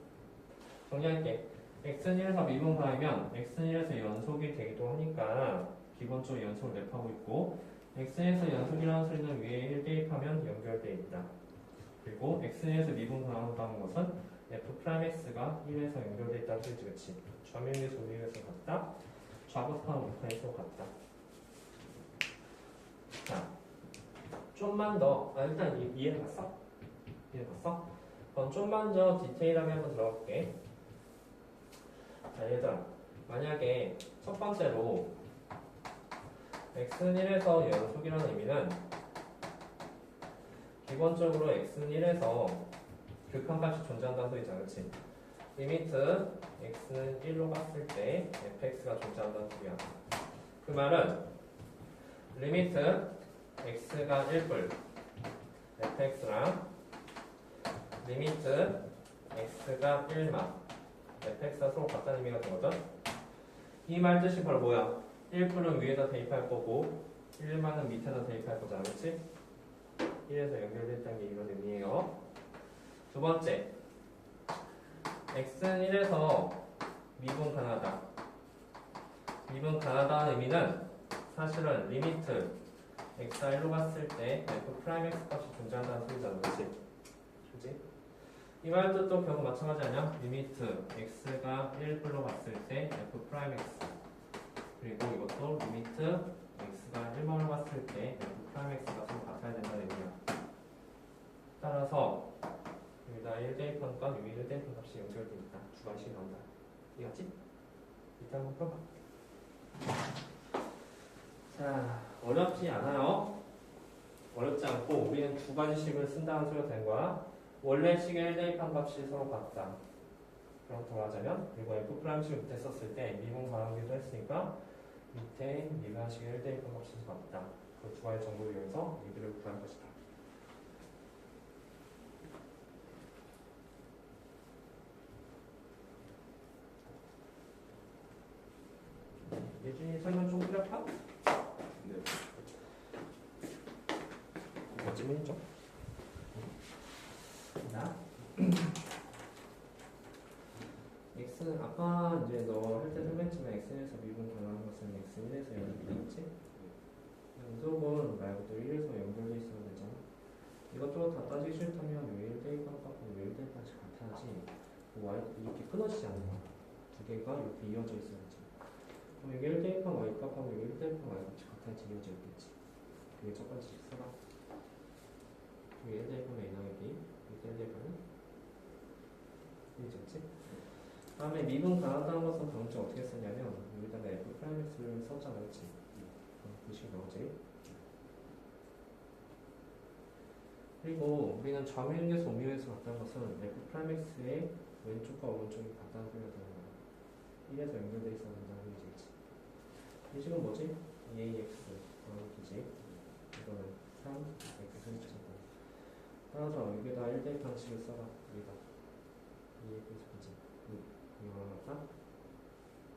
정리할게. x는 1에서 미분 가능하면 x는 1에서 연속이 되기도 하니까 기본적으로 연속을 내포하고 있고 x에서 연속이라는 소리는 위에 1 대입하면 연결되어 있다. 그리고 x에서 미분 가능하다는 것은 f'x가 1에서 연결되어 있다는 소리지, 그치? 좌면에서 우리에서 같다. 좌극하고 우극에서 같다. 자, 좀만 더, 일단 이해해봤어? 이해해봤어? 그럼 좀만 더 디테일하게 한번 들어볼게. 자, 얘들아, 만약에 첫 번째로 x는 1에서 연속이라는 의미는 기본적으로 x는 1에서 극한값이 존재한다는 소리잖아, 그치? 리미트 x는 1로 갔을 때 fx가 존재한다는 소리야. 그 말은 리미트 x가 1불 fx랑 리미트 x가 1마 fx가 서로 같다는 의미가 되거든? 이 말 뜻이 바로 뭐야? 1불은 위에다 대입할 거고 1마는 밑에다 대입할 거잖아, 그치? 1에서 연결됐다는 게 이런 의미예요. 두 번째, x는 1에서 미분 가능하다. 미분 가능하다는 의미는 사실은 리미트 x가 1로 갔을 때 f 프라임 x 값이 존재한다는 소리잖아, 그치? 그치? 이 말도 또 결국 마찬가지 아니야? 리미트 x가 1불로 갔을 때 f 프라임 x 그리고 이것도 리미트 x가 1번으로 갔을 때 f 프라임 x가 서로 같아야 된다는 얘기야. 따라서 여기다 1 대입하니까 여기 1 대입한 값이 연결되니까 두 가지씩 나온다. 이해갔지? 이따 한번 풀어봐. 자, 어렵지 않아요. 어렵지 않고 우리는 두 가지씩을 쓴다는 소리가 된 거야. 원래 식의 1 대입한 값이 서로 같다. 그럼 더하자면 그리고 f 프라임식을 밑에 썼을 때 미분 가하기도 했으니까 밑에 미분식의 1 대입한 값이 서로 같다. 그 두 가지 정보를 이용해서 이들을 구할 것이다. 예준이 설명 좀 필요할까? 네. 멋지면이죠. 자, x는 아까 이제 너 할 때 설명했지만 x에서 미분 가능한 것은 x1에서 연결되겠지? 연속은 말고 또 1에서 연결돼 있어야 되잖아. 이것도 다 따지기 싫다면 요 1 대입한 값하고 요 1 대입한 값이 같아야지 y 이렇게 끊어지지 않는 거야. 두 개가 이렇게 이어져 있어야지. 그럼 여기 1 대입한 y 값하고 여기 1 대입한 y 값이 같아야지 이어져 있겠지. 그게 첫 번째 써라. 여기 1 대입하면 a 나오기 1 대입하면 1이었지? 다음에 미분 가능하다는 것은 방금 어떻게 쓰냐면 여기다가 f 프라임 x를 썼잖아, 그렇지? 그 식이 나오지. 그리고 우리는 좌미분계수 우미분계수 같다는 것은 f 프라임 x의 왼쪽과 오른쪽이 같다는 소리가 되는 거야. 1에서 연결돼 있어야 된다는 얘기지. 이 식은 뭐지? 2ax 나누기지. 이거는 3x를 찾았다. 따라서 여기다 1 대입 방식을 써라. 여기다 2ax 그지? 이거 맞다?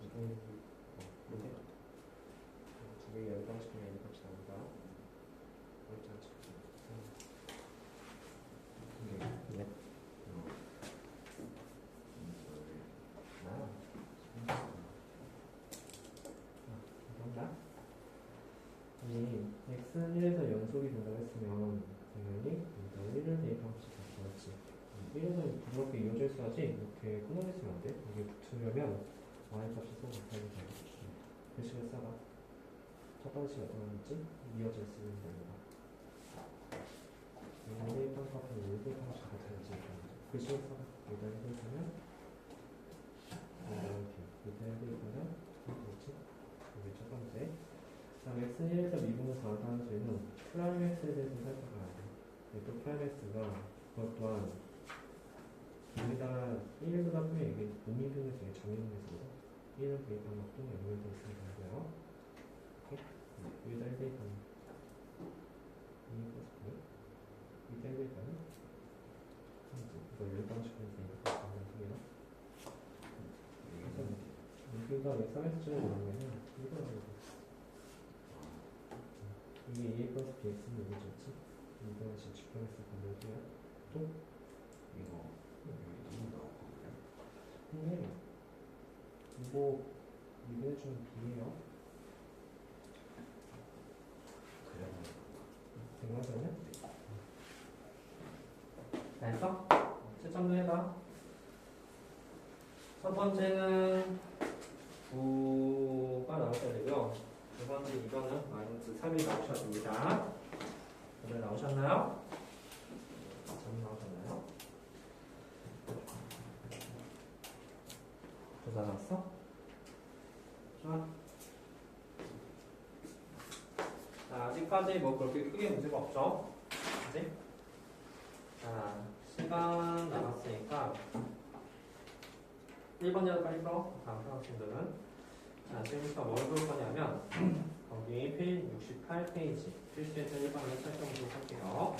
이렇게 두 개의 열 방식이면 이 값이 나온다. 어렵지 않지? 네. 감사합니다. 이 x는 1에서 연속이 된다고 했으면 당연히 1을 대입한 값이 같겠지. 1에서 부드럽게 이어져 있어야지 이렇게 끊어져 있으면 안 돼. 이게 붙으려면 y 값이 서로 같아야 되잖아. 글씨를 써봐. 첫 번째가 어떤 건지 이어져 있으면 됩니다. 1 대입한 값은 1 대입한 값이 같아야지. 글씨를 써봐. 여기다 1 대입하면 이렇게 여기다 1 대입하면 그렇지? 이게 첫 번째. 다음 x는 1에서 미분을 가하다는 소리는 프라임 x에 대해서 살펴봐야 돼. 또 프라임 x가 그것 또한 여기다가 1보다 보면 이게 우미분에서 이게 정리분에서거든. 1을 대입한 것도 연결되어 있으면 되고요. 이렇게 여기다 1 대입하면 2 플러스 9 여기다 1 대입하면 3 이거 10방식으로 대입할 수 있는 통이나 그래서 여기가 3x를 나오면 이거 이게 2 플러스 bx는 여기 좋지? 이거 지금 집중해서 반대해야 또 이거 여기 너무 나왔거든요. 근데 이거 좀 비해요. 그래요. 된거잖아요? 됐어? 채점도 해봐. 첫 번째는 9가 나오셔야 되고요. 두 번째 이거는 마이너스 3이 나오셔야 됩니다. 오늘 나오셨나요? 점 나오셨나요? 조사 나왔어? 좋아. 자, 아직까지 뭐 그렇게 크게 문제가 없죠? 그치? 자, 시간 남았으니까 1번이라도 빨리 풀어. 다음 학생들은. 자, 지금부터 뭘 볼 거냐면 거기 68페이지 필수에서 1번을 살펴보도록 할게요.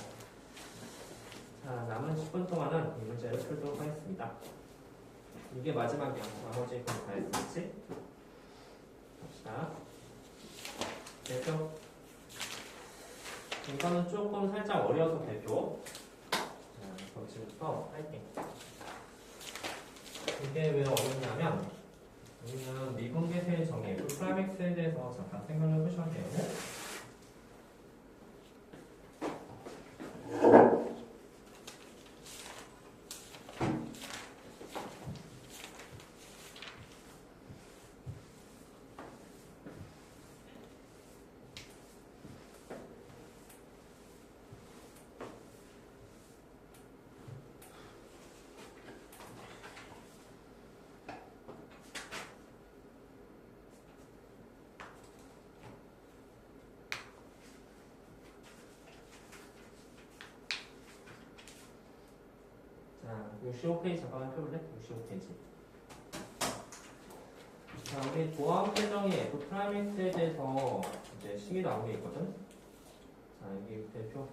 자, 남은 10분 동안은 이 문제를 풀도록 하겠습니다. 이게 마지막이야. 나머지 건 다 했었지? 봅시다. 대표. 이거는 조금 살짝 어려서 대표. 자, 그럼 지금부터 할게. 이게 왜 어렵냐면 우리는 미분계수의 정의 F 프라임 X에 대해서 잠깐 생각을 해보셔야 돼요. 65페이지 잠깐만 펴볼래? 65페이지. 자, 우리 도함 계정이 F'X에 대해서 이제 식이 나온 게 있거든? 자, 여기 대표.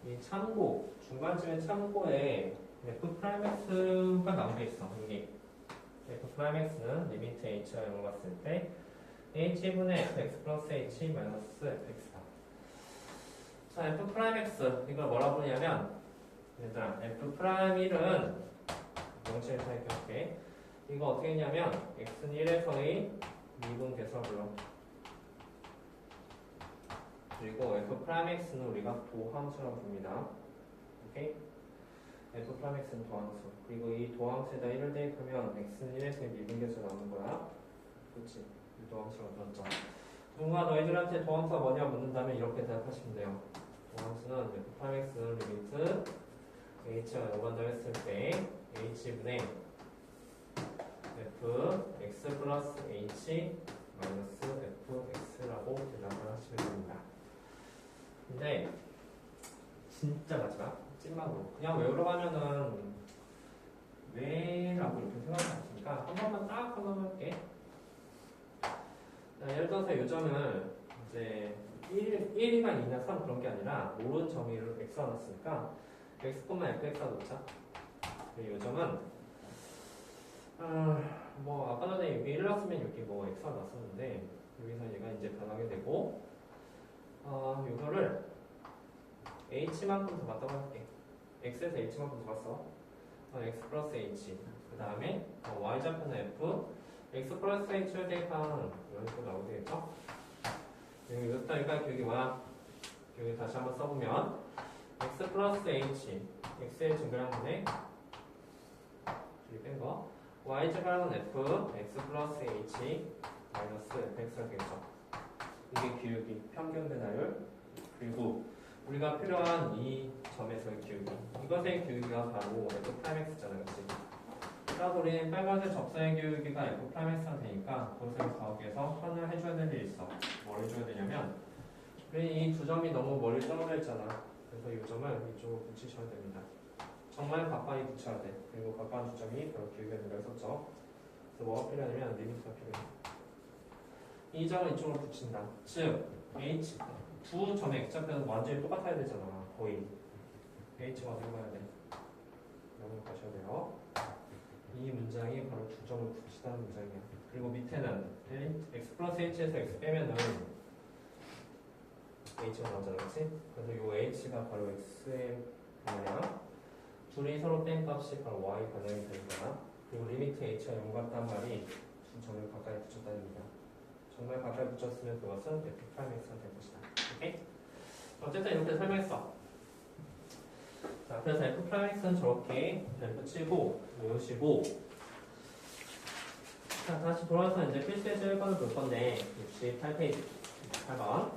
이 참고, 중간쯤에 참고에 F'X가 나온 게 있어. 여기. F'X는 리미트 H가 0을 갔을 때 H분의 Fx 플러스 H 마이너스 Fx다. 자, F'X. 이걸 뭐라고 부르냐면, 얘들아, F'X는 명칭을 잘 기억해. 이거 어떻게 했냐면 x는 1에서의 미분 계수라 불러. 그리고 F'X는 우리가 도함수라고 부릅니다. 오케이? F'X는 도함수. 그리고 이 도함수에다 1을 대입하면 x는 1에서의 미분 계수가 나오는 거야. 그렇지? 이 도함수라고 불렀죠. 누가 너희들한테 도함수가 뭐냐 묻는다면 이렇게 대답하시면 돼요. 도함수는 F'X는 리미트 h가 0과 했을 때 h분의 fx 플러스 h 마이너스 fx라고 대답을 하시면 됩니다. 근데 진짜 마지막 찐막으로 그냥 외우러 가면은 왜라고 이렇게 생각하지 않습니까? 한 번만 딱 한 번만 할게. 자, 예를 들어서 요점을 이제 1이나 2나 3 그런 게 아니라 모르는 정의를 x가 넣었으니까 x, fx가 놓자. 요점은 뭐 아까 전에 여기 1 났으면 여기 뭐 x가 났었는데 여기서 얘가 이제 변하게 되고 이거를 h만큼 더 봤다고 할게. x에서 h만큼 더 봤어. x 플러스 h 그 다음에 y좌표는 f x 플러스 h를 대입한 이런 식으로 나오게 되겠죠. 여기가 여기 뭐야? 여기 다시 한번 써보면 x 플러스 h x의 증가량분의 여기 뺀 거 y좌표는 f x 플러스 h 마이너스 fx가 되겠죠. 이게 기울기 평균 배달율. 그리고 우리가 필요한 이 점에서의 기울기, 이것의 기울기가 바로 F'X잖아요. 그치? 따라서 우리는 빨간색 접선의 기울기가 F'X가 되니까 그것을 구하기 위해서 선을 해줘야 될 일이 있어. 뭘 해줘야 되냐면 우리 이 두 점이 너무 멀리 떨어져 있잖아. 그래서 이 점을 이쪽으로 붙이셔야 됩니다. 정말 가까이 붙여야 돼. 그리고 가까운 두 점이 바로 기울기가 된다고 했었죠. 그래서 뭐가 필요하냐면 리미트가 필요해. 이 점을 이쪽으로 붙인다. 즉 H 두 점의 X좌표는 완전히 똑같아야 되잖아. 거의 H가 어디로 가야 돼? 여기로 가셔야 돼요. 이 문장이 바로 두 점을 붙이다는 문장이야. 그리고 밑에는 X 플러스 H에서 X 빼면은 H가 나오잖아. 그치? 그래서 이 H가 바로 X의 방향, 둘이 서로 뺀 값이 바로 Y 방향이 되는 거야. 그리고 리미트 H가 0 같다는 말이 두 점을 가까이 붙였다는 얘기야. 정말 가까이 붙였으면 그것은 F'X가 될 것이다. 오케이? 어쨌든 이렇게 설명했어. 자, 그래서 F'X는 저렇게 잘 붙이고 외우시고, 자, 다시 돌아와서 이제 필수의 1번을 볼 건데 68페이지 8번.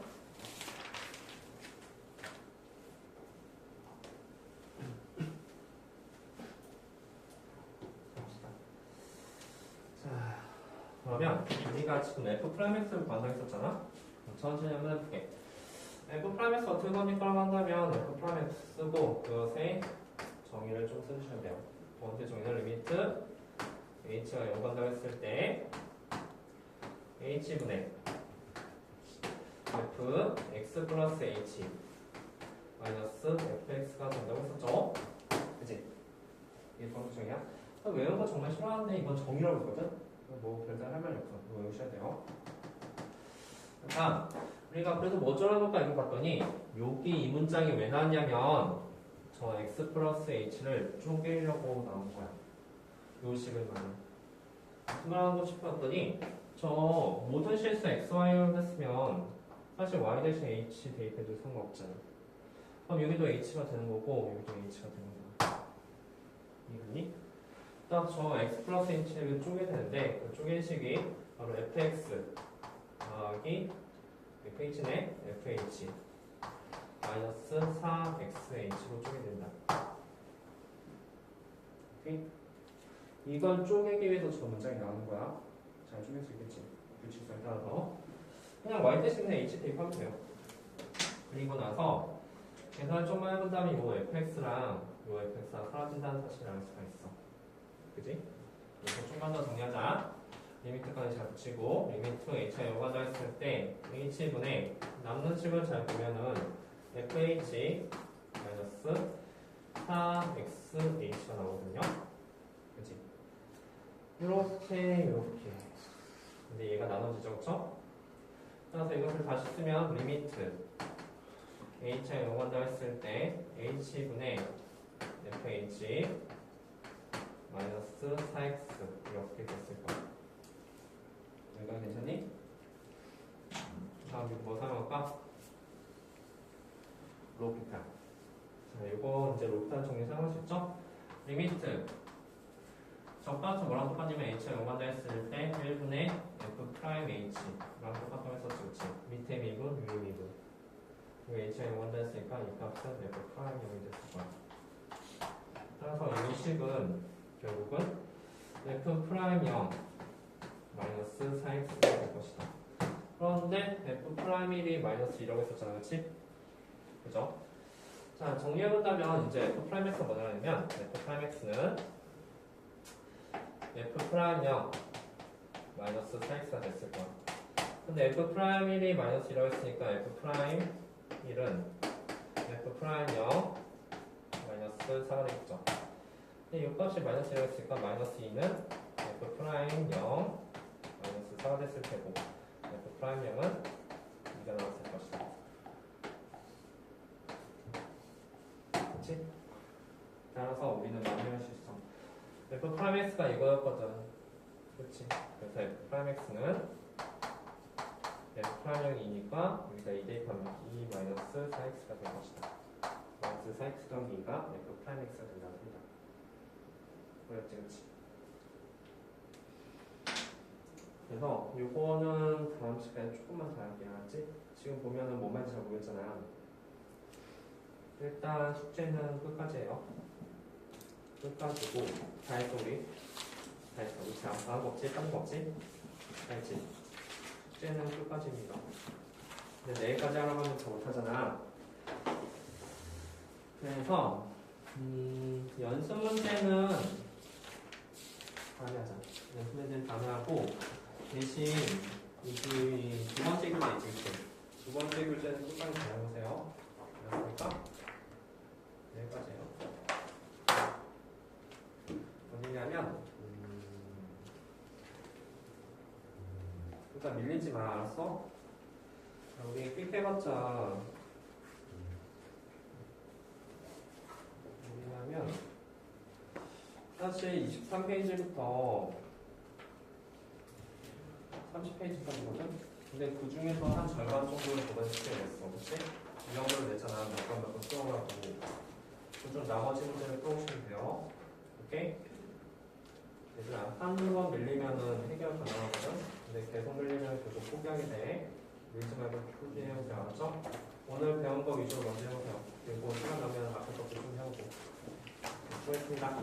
자, 그러면 우리가 지금 F'X를 구한다고 했었잖아. 천천히 한번 해볼게. F'X 어떻게 구합니까라고 한다면 F'X 쓰고 그것의 정의를 좀 써주셔야 돼요. 번째 정의는 리미트 h가 0 간다고 했을 때 h분의 f x 플러스 h 마이너스 fx가 된다고 했었죠. 그치? 이게 번째 정의야. 외우는 거 정말 싫어하는데 이건 정의라고 했거든? 뭐 별다른 할 말이 없어. 이거 외우셔야 돼요. 자, 우리가 그래서 뭐 적어놓을까 이거 봤더니 여기 이 문장이 왜 나왔냐면 저 x 플러스 h를 쪼개려고 나온 거야. 요 식을 말하고 싶었더니 저 모든 실수 x, y를 했으면 사실 y 대신 h 대입해도 상관없잖아. 그럼 여기도 h가 되는 거고 여기도 h가 되는 거야. 이해니? 딱 저 x 플러스 h를 쪼개야 되는데 그 쪼갠 식이 바로 fx 더하기 fh네 fh 마이너스 4xh로 쪼개된다. 오케이? 이걸 쪼개기 위해서 저 문장이 나오는 거야. 잘 쪼갤 수 있겠지? 규칙성에 따라서 그냥 y 대신에 h 대입하면 돼요. 그리고 나서 계산을 좀만 해본 다음에 이 fx랑 요 fx가 사라진다는 사실을 알 수가 있어. 그지? 그래서 좀만 더 정리하자. 리미트까지 잘 붙이고 리미트 h가 요구한다 했을 때 h분의 남는 식을 잘 보면은 fh 마이너스 4xh가 나오거든요. 그치? 이렇게 근데 얘가 나눠지죠, 그쵸? 따라서 이것을 다시 쓰면 리미트 h가 요구한다 했을 때 h분의 fh 마이너스 4x 이렇게 됐을 거야. 여기가 괜찮니? 다음 이거 뭐 사용할까? 로피탈. 자, 이거 이제 로피탈 정리 사용할 수 있죠? 리미트 적반수 뭐랑 똑같냐면 h가 요구한다 했을 때 1분의 f 프라임 h랑 똑같다고 했었지, 그치? 밑에 미분, 위에 미분. 이거 h가 요구한다 했으니까 이 값은 f 프라임 0이 됐을 거야. 따라서 이 식은 결국은 f 프라임 0 마이너스 4x가 될 것이다. 그런데 f 프라임 1이 마이너스 2라고 했었잖아, 그치? 그죠? 자, 정리해본다면 이제 f 프라임 x가 뭐냐면 f 프라임 x는 f 프라임 0 마이너스 4x가 됐을 거야. 근데 f 프라임 1이 마이너스 2라고 했으니까 f 프라임 1은 f 프라임 0 마이너스 4가 되겠죠. 근데 이 값이 마이너스 1라고 했으니까 마이너스 2는 f 프라임 0 마이너스 4가 됐을 테고 f 프라임 0은 2가 나왔을 것이다. 그치? 따라서 우리는 만회할 수 있어. f 프라임 x가 이거였거든. 그치? 그래서 f 프라임 x는 f 프라임 0이 2니까 여기다 2 대입하면 2 마이너스 4x가 될 것이다. 마이너스 4x 더하기 2가 f 프라임 x가 된다고 합니다. 보였지, 그치? 그래서 요거는 다음 시간에 조금만 더 할게요. 알았지? 지금 보면은 뭔 말인지 잘 모르겠잖아요. 일단 숙제는 끝까지 해요. 끝까지고 다 했어 우리? 다 했어. 우리 다한 거 없지? 다른 거 없지? 다 했지? 숙제는 끝까지입니다. 근데 내일까지 하라고 하면 더 못하잖아. 그래서 연습 문제는 다음에 하자. 연습 문제는 다음에 하고 대신 이 두 번째 교재 있지, 그치? 두 번째 교재는 끝까지 잘 해보세요. 알았습니까? 여기까지요. 어디냐면 일단 밀리지 마, 알았어? 자, 우리 삑해봤자 어디냐면 사실 23페이지부터 30페이지까지거든? 근데 그 중에서 한 절반 정도를 보던 숙제를 냈어, 그치? 이 정도를 냈잖아. 몇 번 풀어가고. 그중 나머지 문제를 풀어오시면 돼요. 오케이? 얘들아, 한번 밀리면은 해결 가능하거든? 근데 계속 밀리면 계속 포기하게 돼. 밀지 말고 꾸준히 해보세요. 알았죠? 오늘 배운 거 위주로 먼저 해보세요. 그리고 시간 나면 앞에 것도 좀 해보고. 수고했습니다.